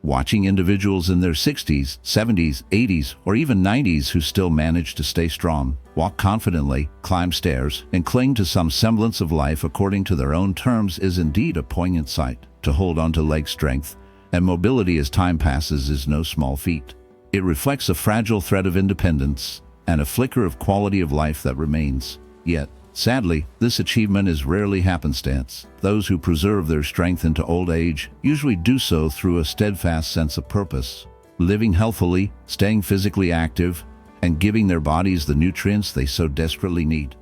Watching individuals in their 60s, 70s, 80s, or even 90s who still manage to stay strong, walk confidently, climb stairs, and cling to some semblance of life according to their own terms is indeed a poignant sight. To hold on to leg strength and mobility as time passes is no small feat. It reflects a fragile thread of independence and a flicker of quality of life that remains. Yet, sadly, this achievement is rarely happenstance. Those who preserve their strength into old age usually do so through a steadfast sense of purpose, living healthily, staying physically active, and giving their bodies the nutrients they so desperately need.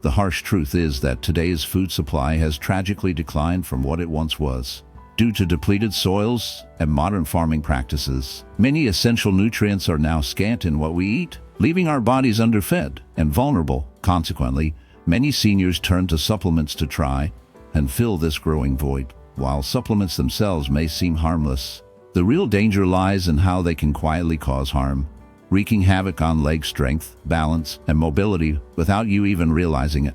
The harsh truth is that today's food supply has tragically declined from what it once was. Due to depleted soils and modern farming practices, many essential nutrients are now scant in what we eat, leaving our bodies underfed and vulnerable. Consequently, many seniors turn to supplements to try and fill this growing void. While supplements themselves may seem harmless, the real danger lies in how they can quietly cause harm, wreaking havoc on leg strength, balance, and mobility without you even realizing it.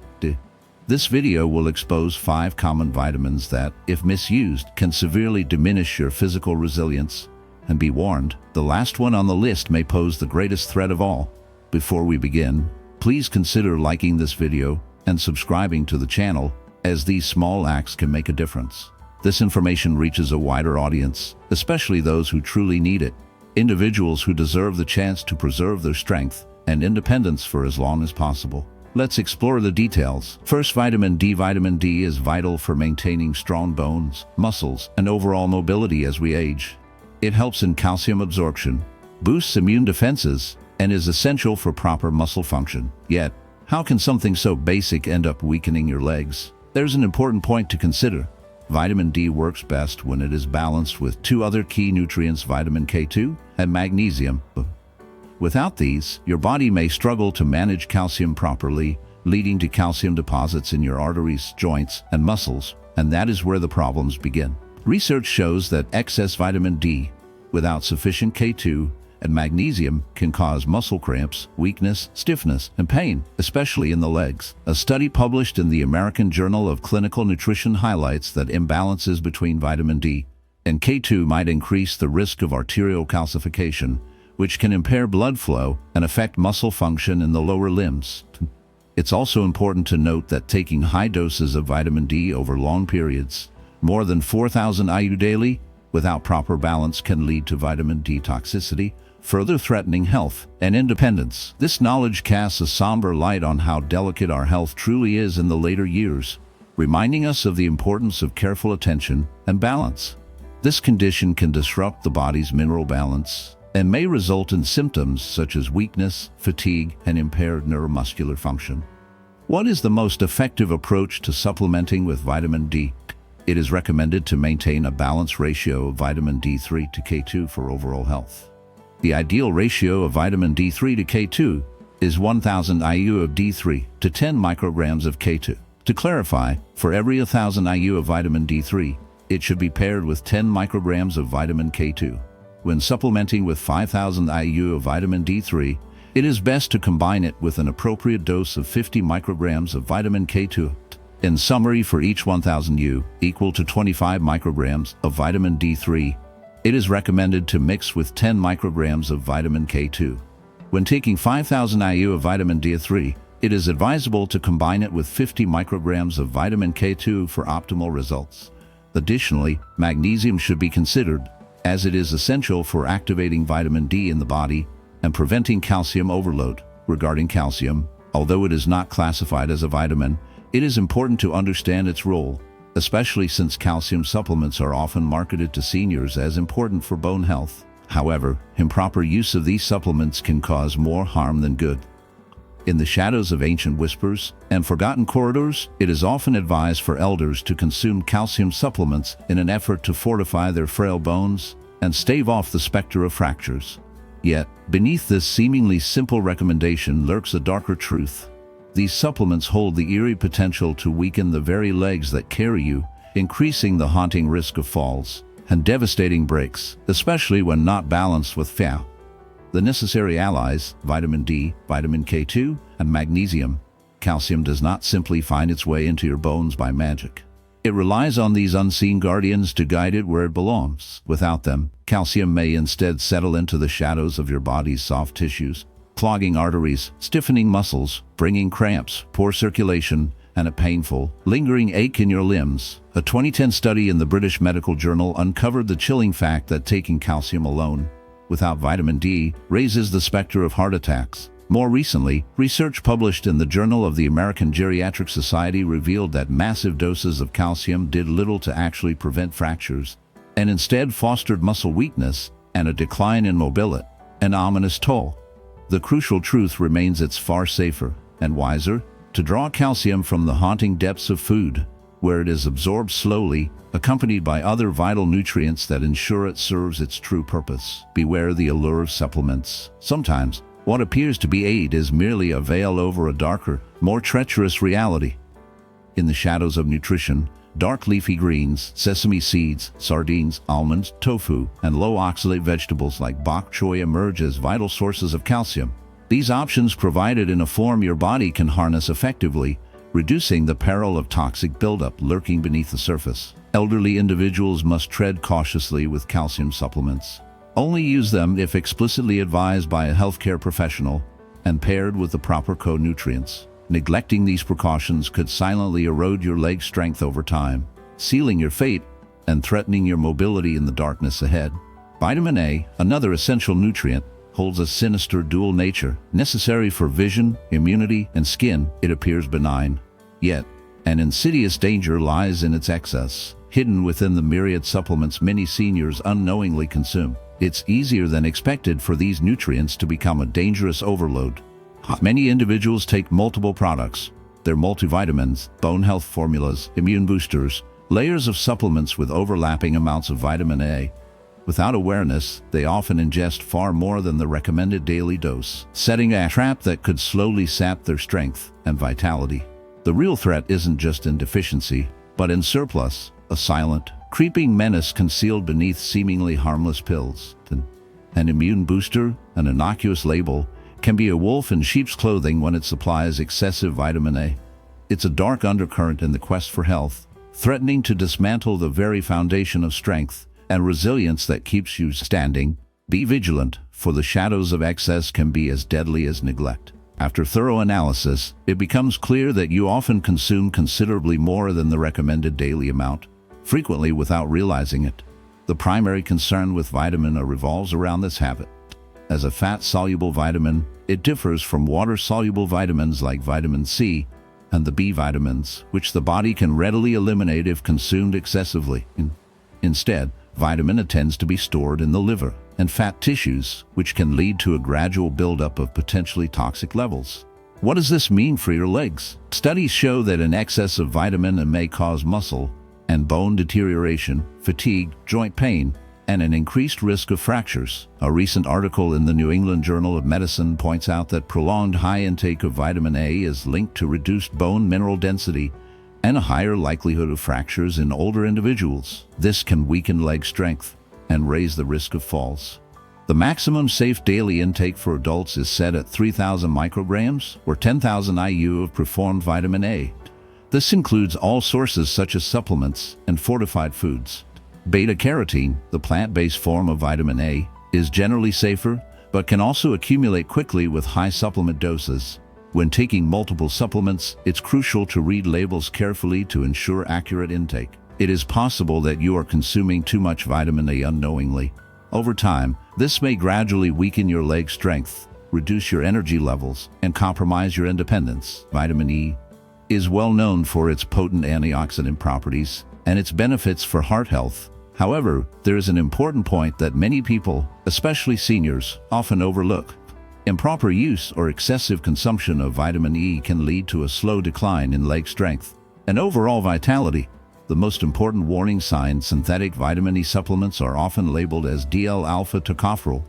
This video will expose 5 common vitamins that, if misused, can severely diminish your physical resilience. And be warned, the last one on the list may pose the greatest threat of all. Before we begin, please consider liking this video and subscribing to the channel, as these small acts can make a difference. This information reaches a wider audience, especially those who truly need it, individuals who deserve the chance to preserve their strength and independence for as long as possible. Let's explore the details. First, vitamin D. Vitamin D is vital for maintaining strong bones, muscles, and overall mobility as we age. It helps in calcium absorption, boosts immune defenses, and is essential for proper muscle function. Yet, how can something so basic end up weakening your legs? There's an important point to consider. Vitamin D works best when it is balanced with 2 other key nutrients, vitamin K2 and magnesium. Without these, your body may struggle to manage calcium properly, leading to calcium deposits in your arteries, joints, and muscles, and that is where the problems begin. Research shows that excess vitamin D without sufficient K2 and magnesium can cause muscle cramps, weakness, stiffness, and pain, especially in the legs. A study published in the American Journal of Clinical Nutrition highlights that imbalances between vitamin D and K2 might increase the risk of arterial calcification, which can impair blood flow and affect muscle function in the lower limbs. It's also important to note that taking high doses of vitamin D over long periods, more than 4,000 IU daily, without proper balance can lead to vitamin D toxicity, further threatening health and independence. This knowledge casts a somber light on how delicate our health truly is in the later years, reminding us of the importance of careful attention and balance. This condition can disrupt the body's mineral balance and may result in symptoms such as weakness, fatigue, and impaired neuromuscular function. What is the most effective approach to supplementing with vitamin D? It is recommended to maintain a balanced ratio of vitamin D3 to K2 for overall health. The ideal ratio of vitamin D3 to K2 is 1,000 IU of D3 to 10 micrograms of K2. To clarify, for every 1,000 IU of vitamin D3, it should be paired with 10 micrograms of vitamin K2. When supplementing with 5,000 IU of vitamin D3, it is best to combine it with an appropriate dose of 50 micrograms of vitamin K2. In summary, for each 1,000 U, equal to 25 micrograms of vitamin D3, it is recommended to mix with 10 micrograms of vitamin K2. When taking 5,000 IU of vitamin D3, it is advisable to combine it with 50 micrograms of vitamin K2 for optimal results. Additionally, magnesium should be considered, as it is essential for activating vitamin D in the body and preventing calcium overload. Regarding calcium, although it is not classified as a vitamin, it is important to understand its role, especially since calcium supplements are often marketed to seniors as important for bone health. However, improper use of these supplements can cause more harm than good. In the shadows of ancient whispers and forgotten corridors, it is often advised for elders to consume calcium supplements in an effort to fortify their frail bones and stave off the specter of fractures. Yet, beneath this seemingly simple recommendation lurks a darker truth. These supplements hold the eerie potential to weaken the very legs that carry you, increasing the haunting risk of falls and devastating breaks, especially when not balanced with the necessary allies, vitamin D, vitamin K2, and magnesium. Calcium does not simply find its way into your bones by magic. It relies on these unseen guardians to guide it where it belongs. Without them, calcium may instead settle into the shadows of your body's soft tissues, clogging arteries, stiffening muscles, bringing cramps, poor circulation, and a painful, lingering ache in your limbs. A 2010 study in the British Medical Journal uncovered the chilling fact that taking calcium alone, without vitamin D, raises the specter of heart attacks. More recently, research published in the Journal of the American Geriatric Society revealed that massive doses of calcium did little to actually prevent fractures, and instead fostered muscle weakness and a decline in mobility, an ominous toll. The crucial truth remains it's far safer and wiser to draw calcium from the haunting depths of food, where it is absorbed slowly, accompanied by other vital nutrients that ensure it serves its true purpose. Beware the allure of supplements. Sometimes, what appears to be aid is merely a veil over a darker, more treacherous reality. In the shadows of nutrition, dark leafy greens, sesame seeds, sardines, almonds, tofu, and low-oxalate vegetables like bok choy emerge as vital sources of calcium. These options, provided in a form your body can harness effectively, reducing the peril of toxic buildup lurking beneath the surface. Elderly individuals must tread cautiously with calcium supplements. Only use them if explicitly advised by a healthcare professional and paired with the proper co-nutrients. Neglecting these precautions could silently erode your leg strength over time, sealing your fate and threatening your mobility in the darkness ahead. Vitamin A, another essential nutrient, holds a sinister dual nature. Necessary for vision, immunity, and skin, it appears benign. Yet, an insidious danger lies in its excess, hidden within the myriad supplements many seniors unknowingly consume. It's easier than expected for these nutrients to become a dangerous overload. Many individuals take multiple products. They're multivitamins, bone health formulas, immune boosters, layers of supplements with overlapping amounts of vitamin A. Without awareness, they often ingest far more than the recommended daily dose, setting a trap that could slowly sap their strength and vitality. The real threat isn't just in deficiency, but in surplus, a silent, creeping menace concealed beneath seemingly harmless pills. An immune booster, an innocuous label, can be a wolf in sheep's clothing when it supplies excessive vitamin A. It's a dark undercurrent in the quest for health, threatening to dismantle the very foundation of strength and resilience that keeps you standing. Be vigilant, for the shadows of excess can be as deadly as neglect. After thorough analysis, it becomes clear that you often consume considerably more than the recommended daily amount, frequently without realizing it. The primary concern with vitamin A revolves around this habit. As a fat-soluble vitamin, it differs from water-soluble vitamins like vitamin C and the B vitamins, which the body can readily eliminate if consumed excessively. Instead, vitamin A tends to be stored in the liver and fat tissues, which can lead to a gradual buildup of potentially toxic levels. What does this mean for your legs? Studies show that an excess of vitamin A may cause muscle and bone deterioration, fatigue, joint pain, and an increased risk of fractures. A recent article in the New England Journal of Medicine points out that prolonged high intake of vitamin A is linked to reduced bone mineral density and a higher likelihood of fractures in older individuals. This can weaken leg strength and raise the risk of falls. The maximum safe daily intake for adults is set at 3,000 micrograms or 10,000 IU of preformed vitamin A. This includes all sources such as supplements and fortified foods. Beta-carotene, the plant-based form of vitamin A, is generally safer, but can also accumulate quickly with high supplement doses. When taking multiple supplements, it's crucial to read labels carefully to ensure accurate intake. It is possible that you are consuming too much vitamin A unknowingly. Over time, this may gradually weaken your leg strength, reduce your energy levels, and compromise your independence. Vitamin E is well known for its potent antioxidant properties and its benefits for heart health. However, there is an important point that many people, especially seniors, often overlook. Improper use or excessive consumption of vitamin E can lead to a slow decline in leg strength and overall vitality. The most important warning sign: synthetic vitamin E supplements are often labeled as DL-alpha tocopherol.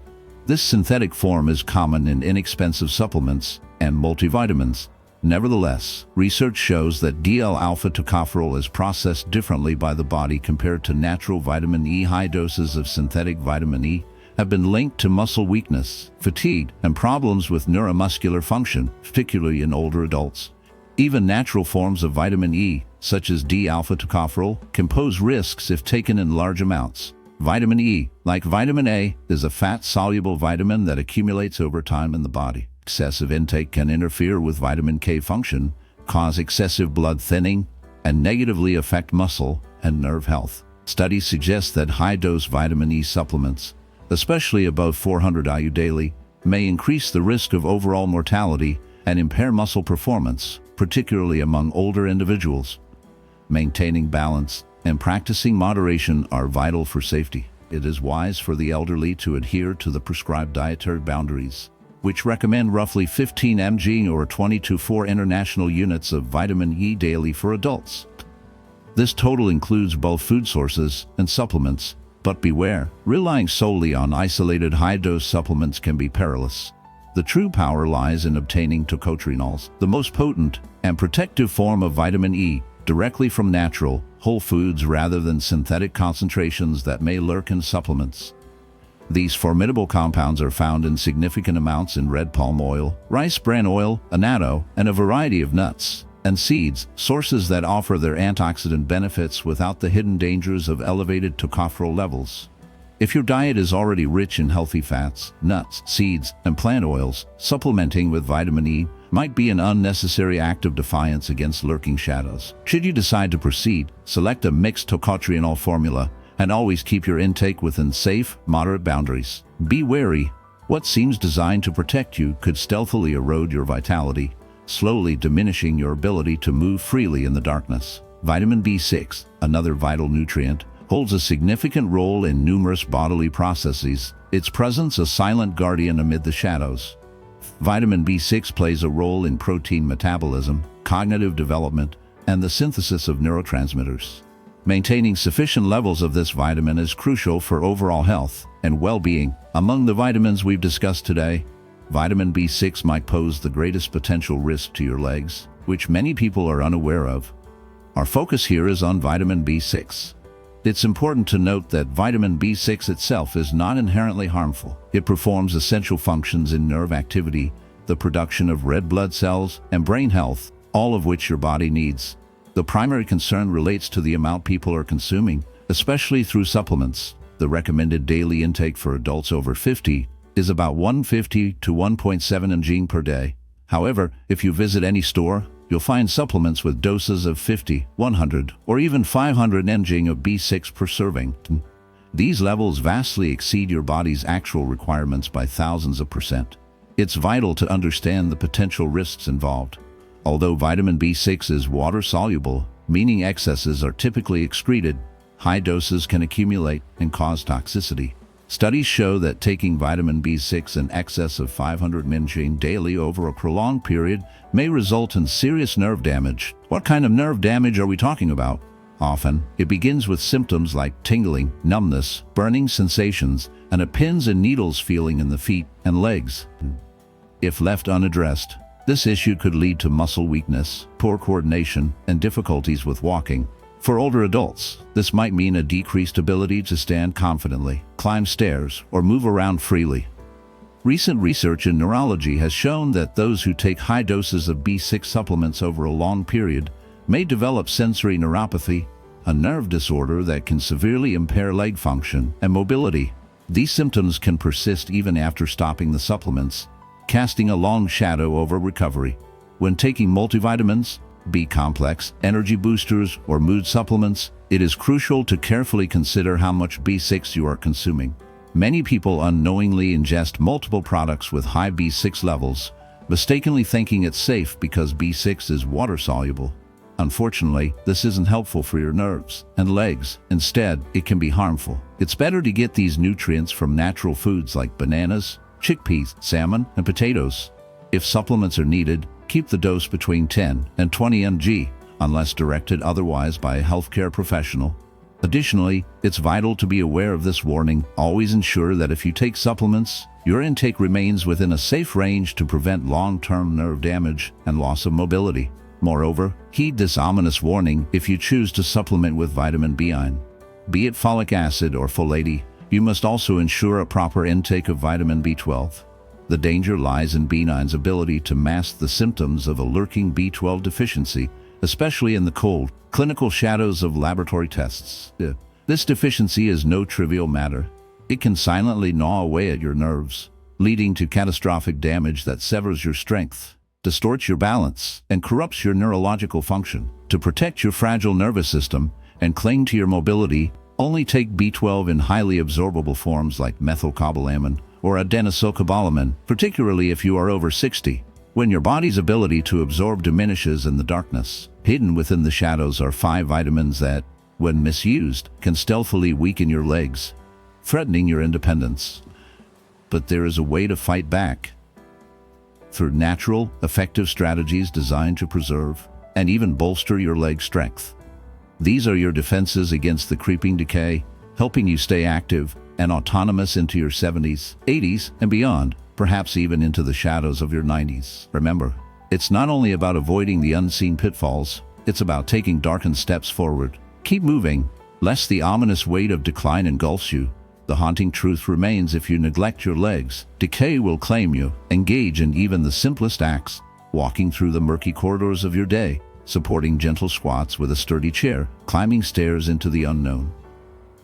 This synthetic form is common in inexpensive supplements and multivitamins. Nevertheless, research shows that DL-alpha tocopherol is processed differently by the body compared to natural vitamin E. High doses of synthetic vitamin E have been linked to muscle weakness, fatigue, and problems with neuromuscular function, particularly in older adults. Even natural forms of vitamin E, such as D-alpha tocopherol, can pose risks if taken in large amounts. Vitamin E, like vitamin A, is a fat-soluble vitamin that accumulates over time in the body. Excessive intake can interfere with vitamin K function, cause excessive blood thinning, and negatively affect muscle and nerve health. Studies suggest that high-dose vitamin E supplements, especially above 400 IU daily, may increase the risk of overall mortality and impair muscle performance, particularly among older individuals. Maintaining balance and practicing moderation are vital for safety. It is wise for the elderly to adhere to the prescribed dietary boundaries, which recommend roughly 15 mg or 20 to 4 international units of vitamin E daily for adults. This total includes both food sources and supplements, but beware, relying solely on isolated high-dose supplements can be perilous. The true power lies in obtaining tocotrienols, the most potent and protective form of vitamin E, directly from natural, whole foods rather than synthetic concentrations that may lurk in supplements. These formidable compounds are found in significant amounts in red palm oil, rice bran oil, annatto, and a variety of nuts and seeds, sources that offer their antioxidant benefits without the hidden dangers of elevated tocopherol levels. If your diet is already rich in healthy fats, nuts, seeds, and plant oils, supplementing with vitamin E might be an unnecessary act of defiance against lurking shadows. Should you decide to proceed, select a mixed tocotrienol formula and always keep your intake within safe, moderate boundaries. Be wary. What seems designed to protect you could stealthily erode your vitality, slowly diminishing your ability to move freely in the darkness. Vitamin B6, another vital nutrient, holds a significant role in numerous bodily processes, its presence a silent guardian amid the shadows. Vitamin B6 plays a role in protein metabolism, cognitive development, and the synthesis of neurotransmitters. Maintaining sufficient levels of this vitamin is crucial for overall health and well-being. Among the vitamins we've discussed today, vitamin B6 might pose the greatest potential risk to your legs, which many people are unaware of. Our focus here is on vitamin B6. It's important to note that vitamin B6 itself is not inherently harmful. It performs essential functions in nerve activity, the production of red blood cells, and brain health, all of which your body needs. The primary concern relates to the amount people are consuming, especially through supplements. The recommended daily intake for adults over 50 is about 150 to 1.7 mg per day. However, if you visit any store, you'll find supplements with doses of 50, 100, or even 500 mg of B6 per serving. These levels vastly exceed your body's actual requirements by thousands of percent. It's vital to understand the potential risks involved. Although vitamin B6 is water-soluble, meaning excesses are typically excreted, high doses can accumulate and cause toxicity. Studies show that taking vitamin B6 in excess of 500 mg daily over a prolonged period may result in serious nerve damage. What kind of nerve damage are we talking about? Often, it begins with symptoms like tingling, numbness, burning sensations, and a pins and needles feeling in the feet and legs. If left unaddressed, this issue could lead to muscle weakness, poor coordination, and difficulties with walking. For older adults, this might mean a decreased ability to stand confidently, climb stairs, or move around freely. Recent research in neurology has shown that those who take high doses of B6 supplements over a long period may develop sensory neuropathy, a nerve disorder that can severely impair leg function and mobility. These symptoms can persist even after stopping the supplements, casting a long shadow over recovery. When taking multivitamins, B-complex, energy boosters, or mood supplements, it is crucial to carefully consider how much B6 you are consuming. Many people unknowingly ingest multiple products with high B6 levels, mistakenly thinking it's safe because B6 is water-soluble. Unfortunately, this isn't helpful for your nerves and legs. Instead, it can be harmful. It's better to get these nutrients from natural foods like bananas, chickpeas, salmon, and potatoes. If supplements are needed, keep the dose between 10 and 20 mg, unless directed otherwise by a healthcare professional. Additionally, it's vital to be aware of this warning. Always ensure that if you take supplements, your intake remains within a safe range to prevent long-term nerve damage and loss of mobility. Moreover, heed this ominous warning if you choose to supplement with vitamin B9. Be it folic acid or folate, you must also ensure a proper intake of vitamin B12. The danger lies in B9's ability to mask the symptoms of a lurking B12 deficiency, especially in the cold, clinical shadows of laboratory tests. This deficiency is no trivial matter. It can silently gnaw away at your nerves, leading to catastrophic damage that severs your strength, distorts your balance, and corrupts your neurological function. To protect your fragile nervous system and cling to your mobility, only take B12 in highly absorbable forms like methylcobalamin or adenosylcobalamin, particularly if you are over 60. When your body's ability to absorb diminishes in the darkness, hidden within the shadows are 5 vitamins that, when misused, can stealthily weaken your legs, threatening your independence. But there is a way to fight back. Through natural, effective strategies designed to preserve and even bolster your leg strength. These are your defenses against the creeping decay, helping you stay active and autonomous into your 70s, 80s, and beyond, perhaps even into the shadows of your 90s. Remember, it's not only about avoiding the unseen pitfalls, it's about taking darkened steps forward. Keep moving, lest the ominous weight of decline engulfs you. The haunting truth remains: if you neglect your legs, decay will claim you. Engage in even the simplest acts, walking through the murky corridors of your day, supporting gentle squats with a sturdy chair, climbing stairs into the unknown.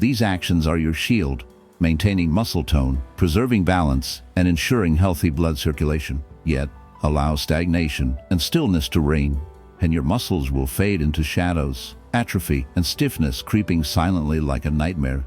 These actions are your shield, maintaining muscle tone, preserving balance, and ensuring healthy blood circulation. Yet, allow stagnation and stillness to reign, and your muscles will fade into shadows, atrophy, and stiffness creeping silently like a nightmare.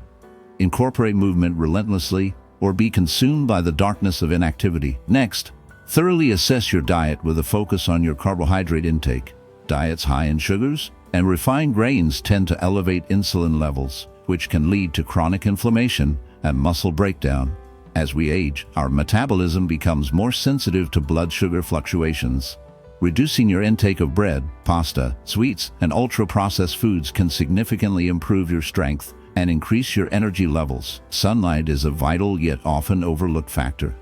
Incorporate movement relentlessly, or be consumed by the darkness of inactivity. Next, thoroughly assess your diet with a focus on your carbohydrate intake. Diets high in sugars and refined grains tend to elevate insulin levels, which can lead to chronic inflammation and muscle breakdown. As we age, our metabolism becomes more sensitive to blood sugar fluctuations. Reducing your intake of bread, pasta, sweets, and ultra-processed foods can significantly improve your strength and increase your energy levels. Sunlight is a vital yet often overlooked factor.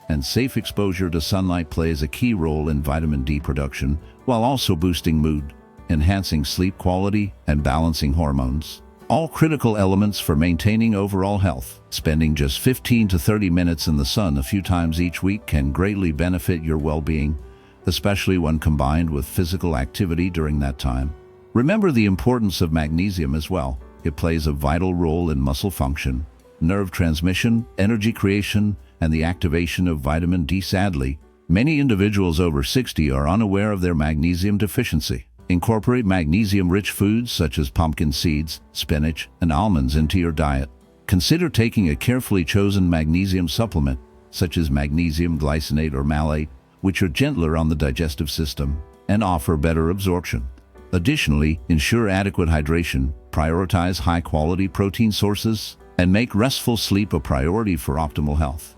And safe exposure to sunlight plays a key role in vitamin D production, while also boosting mood, enhancing sleep quality, and balancing hormones. All critical elements for maintaining overall health. Spending just 15 to 30 minutes in the sun a few times each week can greatly benefit your well-being, especially when combined with physical activity during that time. Remember the importance of magnesium as well. It plays a vital role in muscle function, nerve transmission, energy creation, and the activation of vitamin D. Sadly, many individuals over 60 are unaware of their magnesium deficiency. Incorporate magnesium-rich foods such as pumpkin seeds, spinach, and almonds into your diet. Consider taking a carefully chosen magnesium supplement, such as magnesium glycinate or malate, which are gentler on the digestive system and offer better absorption. Additionally, ensure adequate hydration, prioritize high-quality protein sources, and make restful sleep a priority for optimal health.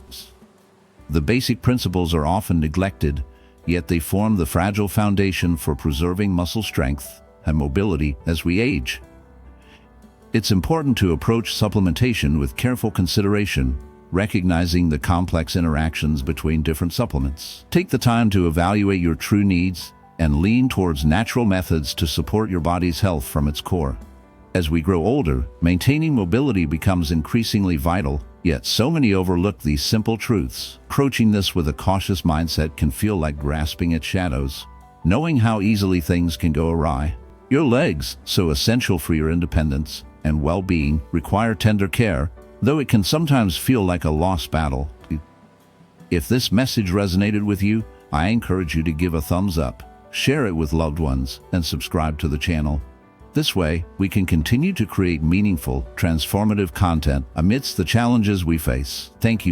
The basic principles are often neglected, yet they form the fragile foundation for preserving muscle strength and mobility as we age. It's important to approach supplementation with careful consideration, recognizing the complex interactions between different supplements. Take the time to evaluate your true needs and lean towards natural methods to support your body's health from its core. As we grow older, maintaining mobility becomes increasingly vital, yet so many overlook these simple truths. Approaching this with a cautious mindset can feel like grasping at shadows, knowing how easily things can go awry. Your legs, so essential for your independence and well-being, require tender care, though it can sometimes feel like a lost battle. If this message resonated with you, I encourage you to give a thumbs up, share it with loved ones, and subscribe to the channel. This way, we can continue to create meaningful, transformative content amidst the challenges we face. Thank you.